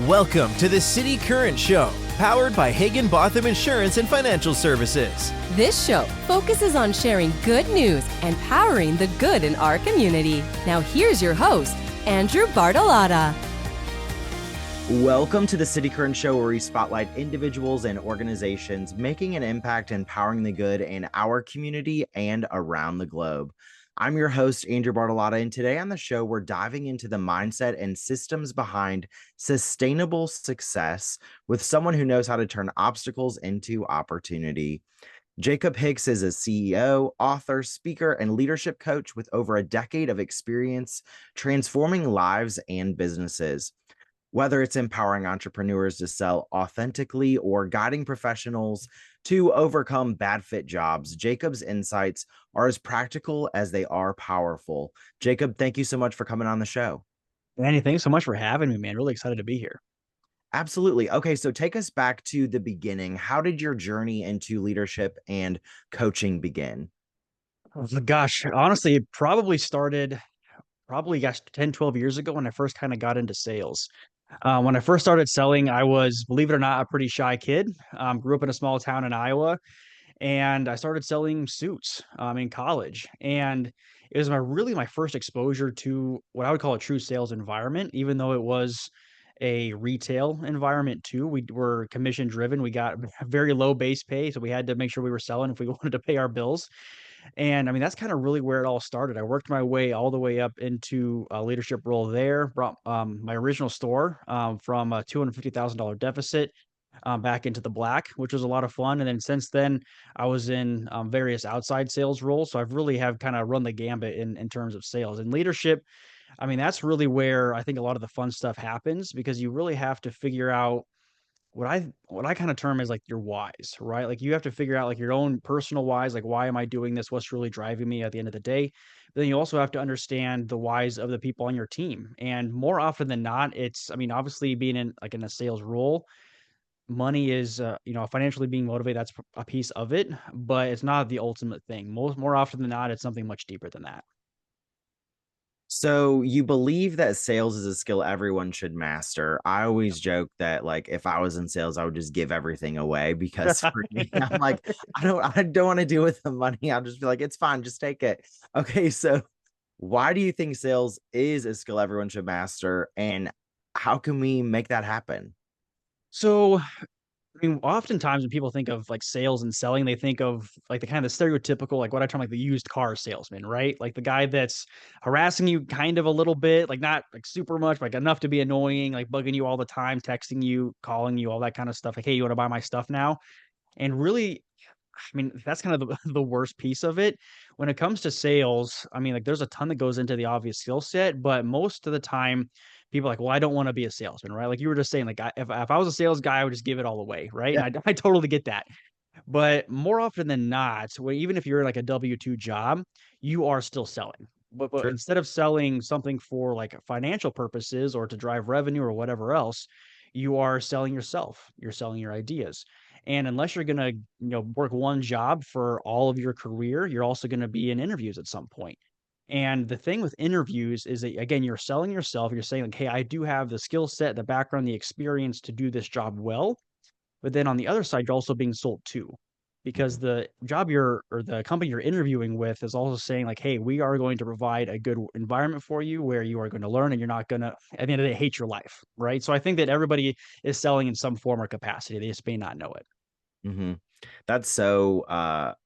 Welcome to the City Current Show, powered by Hagen-Botham Insurance and Financial Services. This show focuses on sharing good news and powering the good in our community. Now here's your host, Andrew Bartolotta. Welcome to the cityCURRENT Show, where we spotlight individuals and organizations making an impact and powering the good in our community and around the globe. I'm your host, Andrew Bartolotta, and today on the show, we're diving into the mindset and systems behind sustainable success with someone who knows how to turn obstacles into opportunity. Jacob Hicks is a CEO, author, speaker, and leadership coach with over a decade of experience transforming lives and businesses. Whether it's empowering entrepreneurs to sell authentically or guiding professionals to overcome bad fit jobs, Jacob's insights are as practical as they are powerful. Jacob, thank you so much for coming on the show. Andy, thanks so much for having me, man. Really excited to be here. Absolutely. Okay, so take us back to the beginning. How did your journey into leadership and coaching begin? Oh, gosh, honestly, it probably started 10, 12 years ago when I first kind of got into sales. When I first started selling, I was, believe it or not, a pretty shy kid. Grew up in a small town in Iowa, and I started selling suits in college. And it was my first exposure to what I would call a true sales environment, even though it was a retail environment too. We were commission driven. We got very low base pay, so we had to make sure we were selling if we wanted to pay our bills. And I mean, that's kind of really where it all started. I worked my way all the way up into a leadership role there, brought my original store from a $250,000 deficit back into the black, which was a lot of fun. And then since then, I was in various outside sales roles. So I've really have kind of run the gambit in terms of sales and leadership. I mean, that's really where I think a lot of the fun stuff happens, because you really have to figure out what I kind of term as like your whys, right? Like you have to figure out like your own personal whys, like why am I doing this? What's really driving me at the end of the day? But then you also have to understand the whys of the people on your team. And more often than not, I mean, obviously being in a sales role, money is financially being motivated, that's a piece of it, but it's not the ultimate thing. More often than not, it's something much deeper than that. So you believe that sales is a skill everyone should master. I always joke that like if I was in sales, I would just give everything away because for me, I'm like, I don't want to deal with the money. I'll just be like, it's fine, just take it. Okay, so why do you think sales is a skill everyone should master, and how can we make that happen? So I mean, oftentimes when people think of like sales and selling, they think of like the kind of the stereotypical, like what I term like the used car salesman, right? Like the guy that's harassing you kind of a little bit, like not like super much, like enough to be annoying, like bugging you all the time, texting you, calling you, all that kind of stuff. Like, hey, you want to buy my stuff now? And really, I mean, that's kind of the worst piece of it. When it comes to sales, I mean, like there's a ton that goes into the obvious skill set, but most of the time, people are like, well, I don't want to be a salesman, right? Like you were just saying, like if I was a sales guy, I would just give it all away, right? Yeah. And I totally get that. But more often than not, even if you're in like a W-2 job, you are still selling. But Sure. instead of selling something for like financial purposes or to drive revenue or whatever else, you are selling yourself. You're selling your ideas. And unless you're gonna, work one job for all of your career, you're also gonna be in interviews at some point. And the thing with interviews is that again, you're selling yourself. You're saying like, hey, I do have the skill set, the background, the experience to do this job well. But then on the other side, you're also being sold to, because the job or the company you're interviewing with is also saying like, hey, we are going to provide a good environment for you where you are going to learn and you're not going to, at the end of the day, hate your life. Right. So I think that everybody is selling in some form or capacity. They just may not know it. Mm-hmm. That's so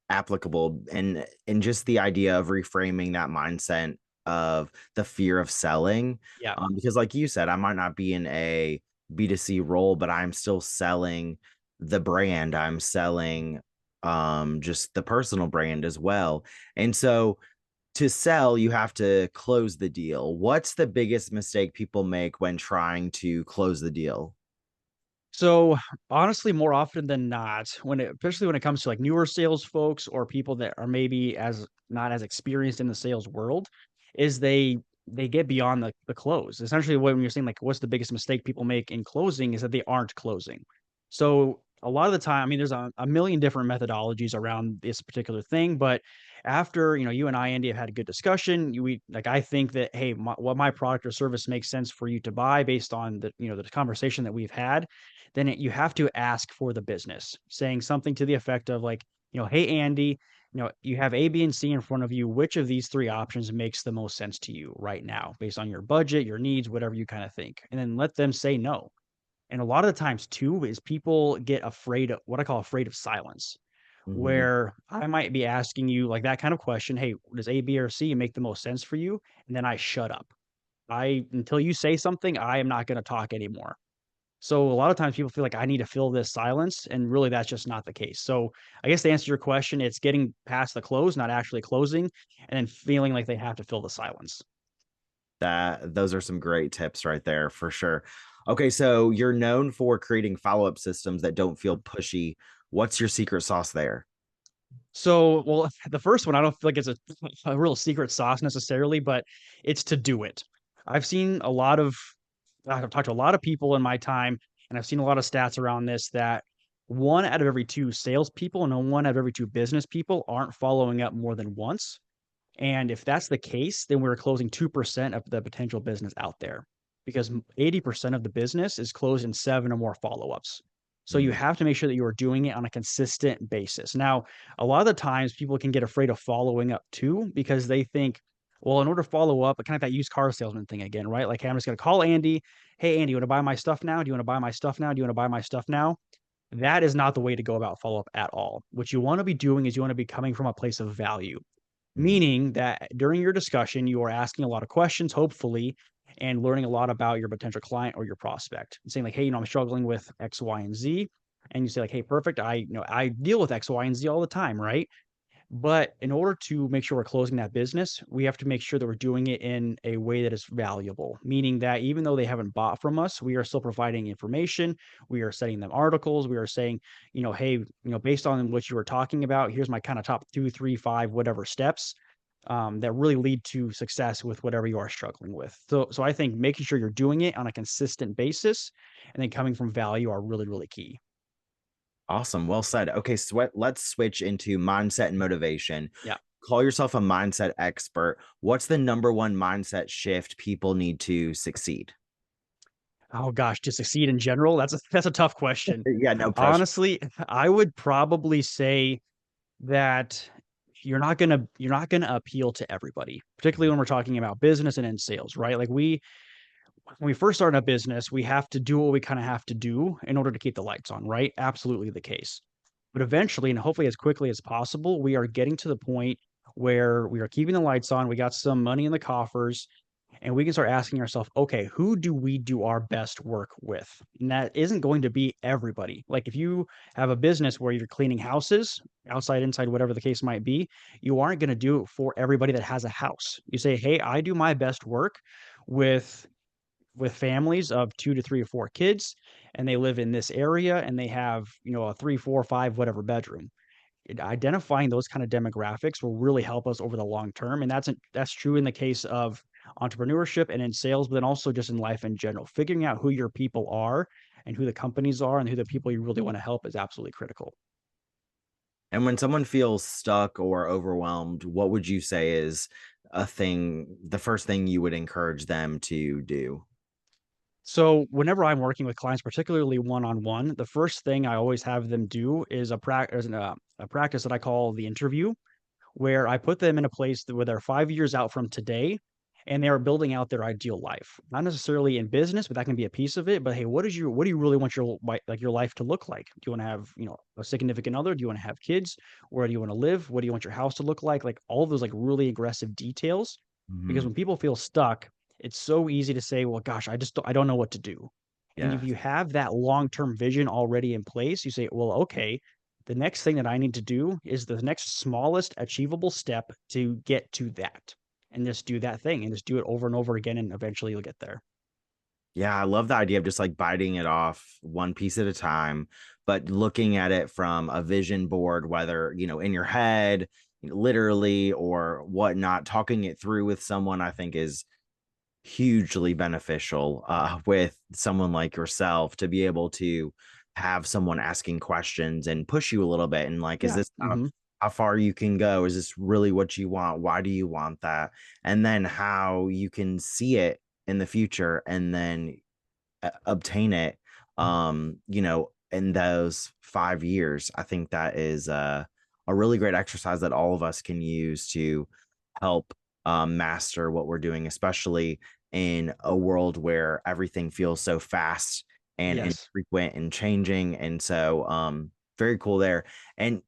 applicable, and just the idea of reframing that mindset of the fear of selling. Yeah. Because like you said, I might not be in a B2C role, but I'm still selling the brand. I'm selling just the personal brand as well. And so to sell, you have to close the deal. What's the biggest mistake people make when trying to close the deal? So honestly, more often than not, especially when it comes to like newer sales folks or people that are maybe as not as experienced in the sales world, is they get beyond the close. Essentially, when you're saying like what's the biggest mistake people make in closing is that they aren't closing. So a lot of the time, I mean, there's a million different methodologies around this particular thing, but after, you and I, Andy, have had a good discussion, I think that, hey, what my product or service makes sense for you to buy based on the conversation that we've had, then you have to ask for the business, saying something to the effect of like, hey, Andy, you have A, B, and C in front of you. Which of these three options makes the most sense to you right now, based on your budget, your needs, whatever you kind of think, and then let them say no. And a lot of the times too is people get afraid of what I call afraid of silence, Mhm. where I might be asking you like that kind of question, "Hey, does A, B, or C make the most sense for you?" And then I shut up. I until you say something, I am not going to talk anymore. So a lot of times people feel like I need to fill this silence, and really that's just not the case. So I guess to answer your question, it's getting past the close, not actually closing, and then feeling like they have to fill the silence. Those are some great tips right there for sure. Okay, so you're known for creating follow-up systems that don't feel pushy. What's your secret sauce there? So, well, the first one, I don't feel like it's a real secret sauce necessarily, but it's to do it. I've seen a lot of I've talked to a lot of people in my time, and I've seen a lot of stats around this that 1 out of every 2 salespeople and 1 out of every 2 business people aren't following up more than once. And if that's the case, then we're closing 2% of the potential business out there because 80% of the business is closed in 7 or more follow-ups. So you Mhm. have to make sure that you are doing it on a consistent basis. Now, a lot of the times people can get afraid of following up too because they think, well, in order to follow up, kind of that used car salesman thing again, right? Like, hey, I'm just going to call Andy. Hey, Andy, you want to buy my stuff now? Do you want to buy my stuff now? Do you want to buy my stuff now? That is not the way to go about follow up at all. What you want to be doing is you want to be coming from a place of value. Mhm. Meaning that during your discussion, you are asking a lot of questions, hopefully, and learning a lot about your potential client or your prospect. And saying like, hey, I'm struggling with X, Y, and Z. And you say like, hey, perfect. I deal with X, Y, and Z all the time, right? But in order to make sure we're closing that business, we have to make sure that we're doing it in a way that is valuable, meaning that even though they haven't bought from us, we are still providing information. We are sending them articles. We are saying, hey, based on what you were talking about, here's my kind of top 2, 3, 5, whatever steps that really lead to success with whatever you are struggling with. So I think making sure you're doing it on a consistent basis and then coming from value are really, really key. Awesome. Well said. Okay, let's switch into mindset and motivation. Yeah. Call yourself a mindset expert. What's the number one mindset shift people need to succeed? Oh gosh, to succeed in general, that's a tough question. Yeah, no pressure. Honestly, I would probably say that you're not gonna appeal to everybody, particularly when we're talking about business and in sales, right? Like when we first start a business, we have to do what we kind of have to do in order to keep the lights on, right? Absolutely the case. But eventually, and hopefully as quickly as possible, we are getting to the point where we are keeping the lights on, we got some money in the coffers, and we can start asking ourselves, okay, who do we do our best work with? And that isn't going to be everybody. Like if you have a business where you're cleaning houses, outside, inside, whatever the case might be, you aren't going to do it for everybody that has a house. You say, hey, I do my best work with families of 2 to 3 or 4 kids, and they live in this area, and they have, a 3, 4, 5, whatever bedroom. Identifying those kind of demographics will really help us over the long term, and that's true in the case of entrepreneurship and in sales, but then also just in life in general. Figuring out who your people are and who the companies are and who the people you really wanna help is absolutely critical. And when someone feels stuck or overwhelmed, what would you say is the first thing you would encourage them to do? So whenever I'm working with clients, particularly one-on-one, the first thing I always have them do is a practice that I call the interview, where I put them in a place where they're 5 years out from today, and they are building out their ideal life. Not necessarily in business, but that can be a piece of it, but, hey, what do you really want your life to look like? Do you wanna have, a significant other? Do you wanna have kids? Where do you wanna live? What do you want your house to look like? Like, all of those, like, really aggressive details, because Mhm. when people feel stuck, it's so easy to say, "Well, gosh, I don't know what to do." And if Yes. you have that long-term vision already in place, you say, "Well, okay, the next thing that I need to do is the next smallest achievable step to get to that." And just do that thing and just do it over and over again, and eventually you'll get there. Yeah, I love the idea of just like biting it off one piece at a time, but looking at it from a vision board, whether, in your head, literally or whatnot, talking it through with someone, I think is hugely beneficial with someone like yourself to be able to have someone asking questions and push you a little bit and like, is Yeah. this how far you can go? Is this really what you want? Why do you want that? And then how you can see it in the future and then obtain it, in those 5 years. I think that is a really great exercise that all of us can use to help master what we're doing, especially in a world where everything feels so fast and Yes. infrequent and changing. And so, very cool there. And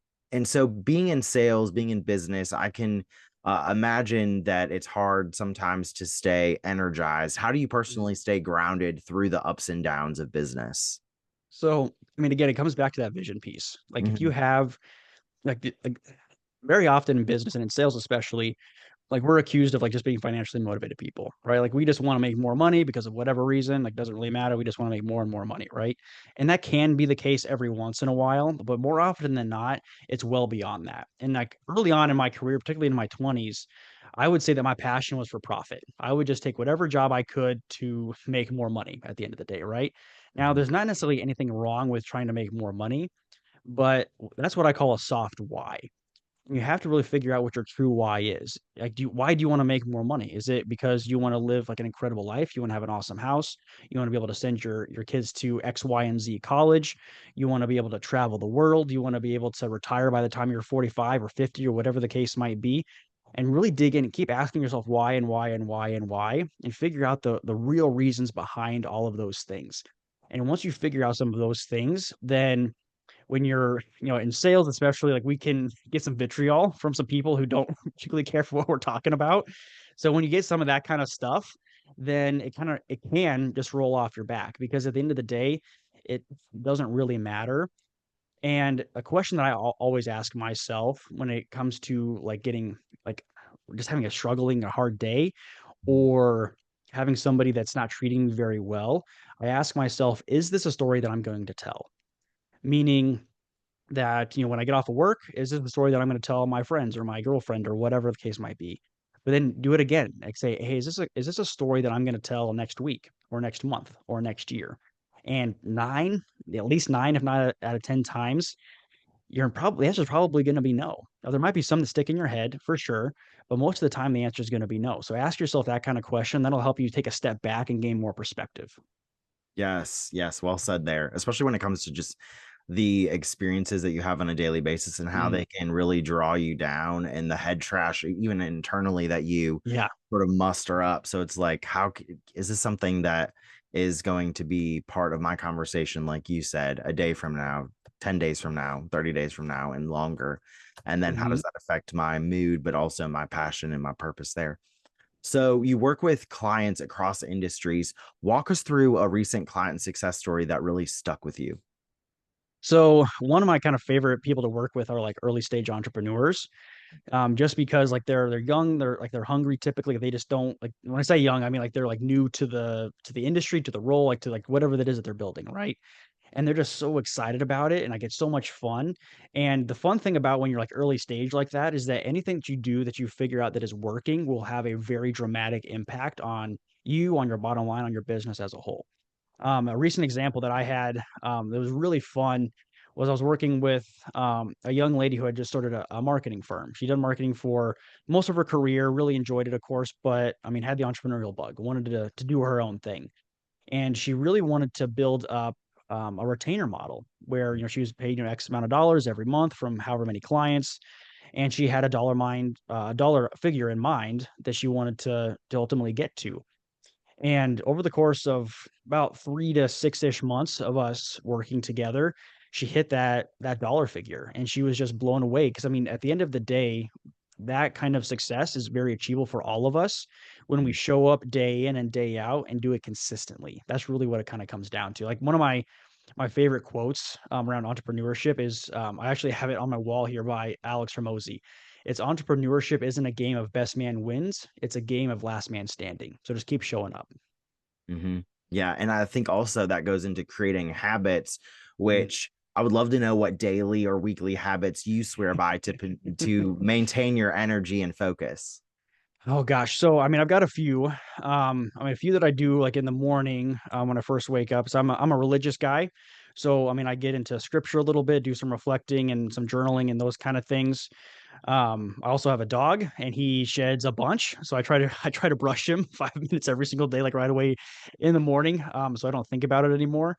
so being in sales, being in business, I can imagine that it's hard sometimes to stay energized. How do you personally stay grounded through the ups and downs of business? So, I mean, again, it comes back to that vision piece. Like if you Mhm. have like very often in business and in sales especially, like we're accused of like just being financially motivated people, right? Like we just want to make more money because of whatever reason, like doesn't really matter. We just want to make more and more money, right? And that can be the case every once in a while, but more often than not, it's well beyond that. And like early on in my career, particularly in my 20s, I would say that my passion was for profit. I would just take whatever job I could to make more money at the end of the day, right? Now, Mhm. there's not necessarily anything wrong with trying to make more money, but that's what I call a soft why. You have to really figure out what your true why is. Like, why do you want to make more money? Is it because you want to live like an incredible life? You want to have an awesome house? You want to be able to send your kids to X, Y, and Z college? You want to be able to travel the world? You want to be able to retire by the time you're 45 or 50 or whatever the case might be? And really dig in and keep asking yourself why and why and why and why, and figure out the real reasons behind all of those things. And once you figure out some of those things, then when you're, in sales, especially, like we can get some vitriol from some people who don't particularly care for what we're talking about. So when you get some of that kind of stuff, then it can just roll off your back because at the end of the day, it doesn't really matter. And a question that I always ask myself when it comes to like getting like just having a hard day or having somebody that's not treating me very well, I ask myself, is this a story that I'm going to tell? Meaning, that, when I get off of work, is this the story that I'm going to tell my friends or my girlfriend or whatever the case might be? But then do it again. Like say, hey, is this a story that I'm going to tell next week or next month or next year? And at least nine, if not out of 10 times, the answer is probably going to be no. Now there might be some that stick in your head for sure, but most of the time the answer is going to be no. So ask yourself that kind of question. That'll help you take a step back and gain more perspective. Yes, yes, well said there, especially when it comes to just the experiences that you have on a daily basis and how Mhm. they can really draw you down and the head trash, even internally, that you Yeah. sort of muster up. So it's like, is this something that is going to be part of my conversation, like you said, a day from now, 10 days from now, 30 days from now, and longer? And then how Mhm. does that affect my mood, but also my passion and my purpose there? So you work with clients across industries. Walk us through a recent client success story that really stuck with you. So one of my kind of favorite people to work with are like early stage entrepreneurs, just because like they're young, they're hungry. Typically, they just don't like when I say young, I mean like they're like new to the industry, to the role, like to like whatever that is that they're building, right? And they're just so excited about it, and like it's so much fun. And the fun thing about when you're like early stage like that is that anything that you do that you figure out that is working will have a very dramatic impact on you, on your bottom line, on your business as a whole. A recent example that I had that was really fun was I was working with a young lady who had just started a marketing firm. She'd done marketing for most of her career, really enjoyed it, of course, but I mean, had the entrepreneurial bug, wanted to do her own thing. And she really wanted to build up a retainer model where, she was paid, X amount of dollars every month from however many clients. And she had a dollar figure in mind that she wanted to ultimately get to. And over the course of about 3 to 6-ish months of us working together, she hit that dollar figure, and she was just blown away. Because I mean, at the end of the day, that kind of success is very achievable for all of us when we show up day in and day out and do it consistently. That's really what it kinda comes down to. Like, one of my favorite quotes, around entrepreneurship is, I actually have it on my wall here by Alex Hormozy. It's, "Entrepreneurship isn't a game of best man wins, it's a game of last man standing." So just keep showing up. Mhm. Yeah, and I think also that goes into creating habits, Mhm. which I would love to know what daily or weekly habits you swear by to maintain your energy and focus. Oh gosh, so I mean, I've got a few. I mean, a few that I do like in the morning when I first wake up. So I'm a religious guy, So, I mean, I get into scripture a little bit, do some reflecting and some journaling and those kind of things. I also have a dog and he sheds a bunch. So I try to brush him 5 minutes every single day, like right away in the morning. So I don't think about it anymore.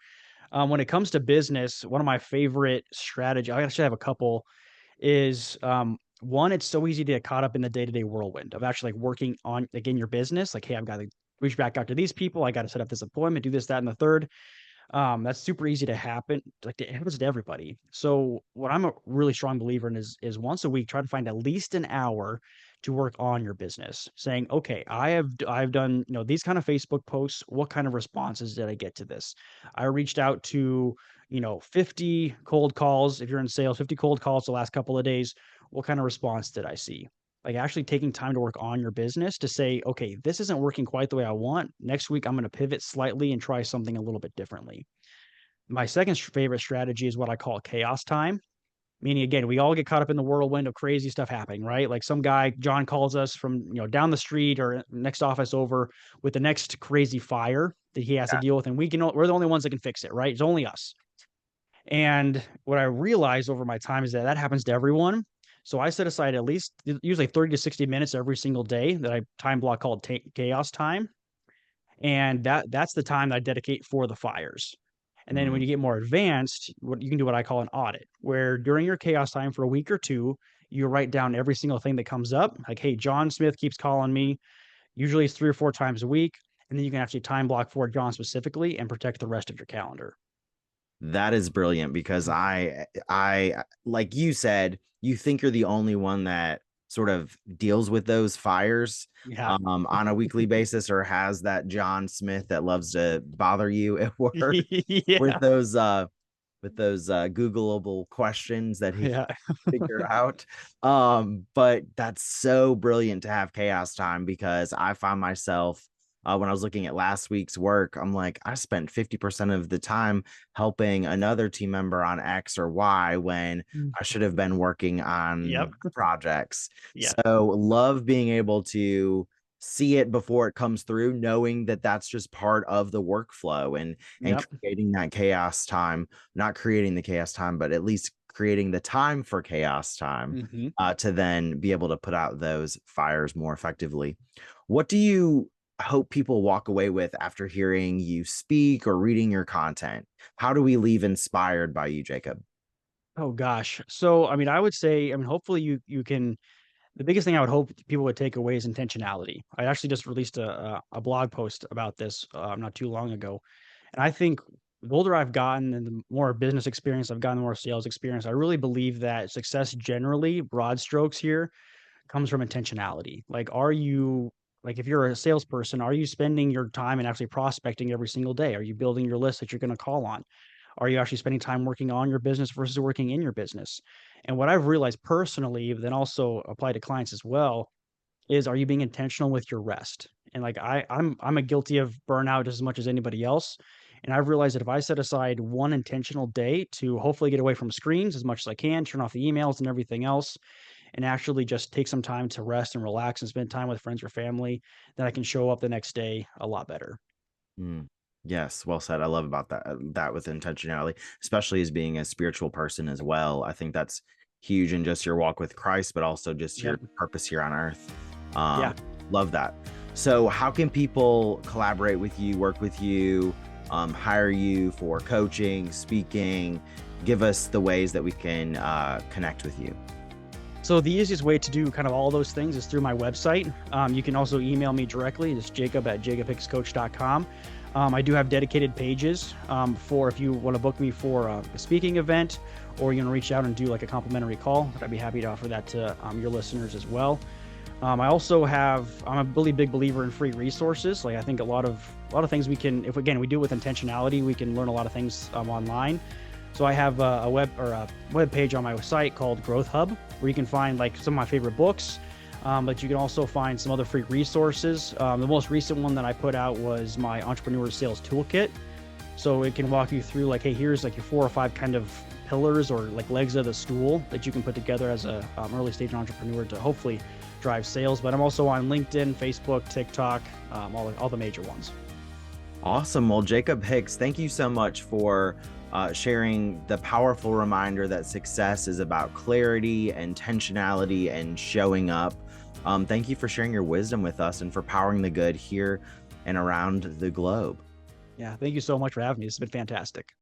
When it comes to business, one of my favorite strategy, I actually have a couple, is one, it's so easy to get caught up in the day-to-day whirlwind of actually like working on like in your business. Like, hey, I've got to reach back out to these people. I got to set up this appointment, do this, that, and the third. That's super easy to happen. Like it happens to everybody. So what I'm a really strong believer in is once a week, try to find at least an hour to work on your business. Saying, okay, I've done, these kind of Facebook posts. What kind of responses did I get to this? I reached out to, 50 cold calls. If you're in sales, 50 cold calls the last couple of days. What kind of response did I see? Like actually taking time to work on your business to say, okay, this isn't working quite the way I want. Next week, I'm going to pivot slightly and try something a little bit differently. My second favorite strategy is what I call chaos time. Meaning, again, we all get caught up in the whirlwind of crazy stuff happening, right? Like some guy, John, calls us from down the street or next office over with the next crazy fire that he has to deal with, and we're the only ones that can fix it, right? It's only us. And what I realized over my time is that happens to everyone. So I set aside at least usually 30 to 60 minutes every single day that I time block called chaos time. And that's the time that I dedicate for the fires. And then when Mm. you get more advanced, you can do what I call an audit, where during your chaos time for a week or two, you write down every single thing that comes up. Like, hey, John Smith keeps calling me. Usually it's 3 or 4 times a week. And then you can actually time block for John specifically and protect the rest of your calendar. That is brilliant because I like you said, you think you're the only one that sort of deals with those fires Yeah. on a weekly basis, or has that John Smith that loves to bother you at work Yeah. with those Googleable questions that he Yeah. figure out. But that's so brilliant to have chaos time, because I find myself when I was looking at last week's work, I'm like, I spent 50% of the time helping another team member on X or Y when Mm. I should have been working Yep. on projects. Yeah. So love being able to see it before it comes through, knowing that that's just part of the workflow, and Yep. creating that chaos time, not creating the chaos time, but at least creating the time for chaos time Mhm. to then be able to put out those fires more effectively. What do you hope people walk away with after hearing you speak or reading your content? How do we leave inspired by you, Jacob? Oh gosh. So, I mean, I would say, I mean, hopefully you can, the biggest thing I would hope people would take away is intentionality. I actually just released a blog post about this not too long ago. And I think the older I've gotten and the more business experience I've gotten, the more sales experience, I really believe that success generally, broad strokes here, comes from intentionality. Like, if you're a salesperson, are you spending your time and actually prospecting every single day? Are you building your list that you're going to call on? Are you actually spending time working on your business versus working in your business? And what I've realized personally, but then also apply to clients as well, is are you being intentional with your rest? And like I'm a guilty of burnout just as much as anybody else. And I've realized that if I set aside one intentional day to hopefully get away from screens as much as I can, turn off the emails and everything else, and actually just take some time to rest and relax and spend time with friends or family, then I can show up the next day a lot better. Mm. Yes, well said. I love about that with intentionality, especially as being a spiritual person as well. I think that's huge in just your walk with Christ, but also just your Yep. purpose here on earth. Um, Yeah. love that. So, how can people collaborate with you, work with you, hire you for coaching, speaking? Give us the ways that we can connect with you. So the easiest way to do kind of all those things is through my website. You can also email me directly. It's jacob@jacobhickscoach.com. I do have dedicated pages for if you want to book me for a speaking event, or you want to reach out and do like a complimentary call. I'd be happy to offer that to your listeners as well. I'm a really big believer in free resources. Like I think a lot of things we can, if again we do it with intentionality, we can learn a lot of things online. So I have a web page on my site called Growth Hub, where you can find like some of my favorite books, but you can also find some other free resources. The most recent one that I put out was my Entrepreneur Sales Toolkit. So it can walk you through like, hey, here's like your 4 or 5 kind of pillars or like legs of the stool that you can put together as a early stage entrepreneur to hopefully drive sales. But I'm also on LinkedIn, Facebook, TikTok, all the major ones. Awesome. Well, Jacob Hicks, thank you so much for sharing the powerful reminder that success is about clarity, intentionality, and showing up. Thank you for sharing your wisdom with us and for powering the good here and around the globe. Yeah, thank you so much for having me. It's been fantastic.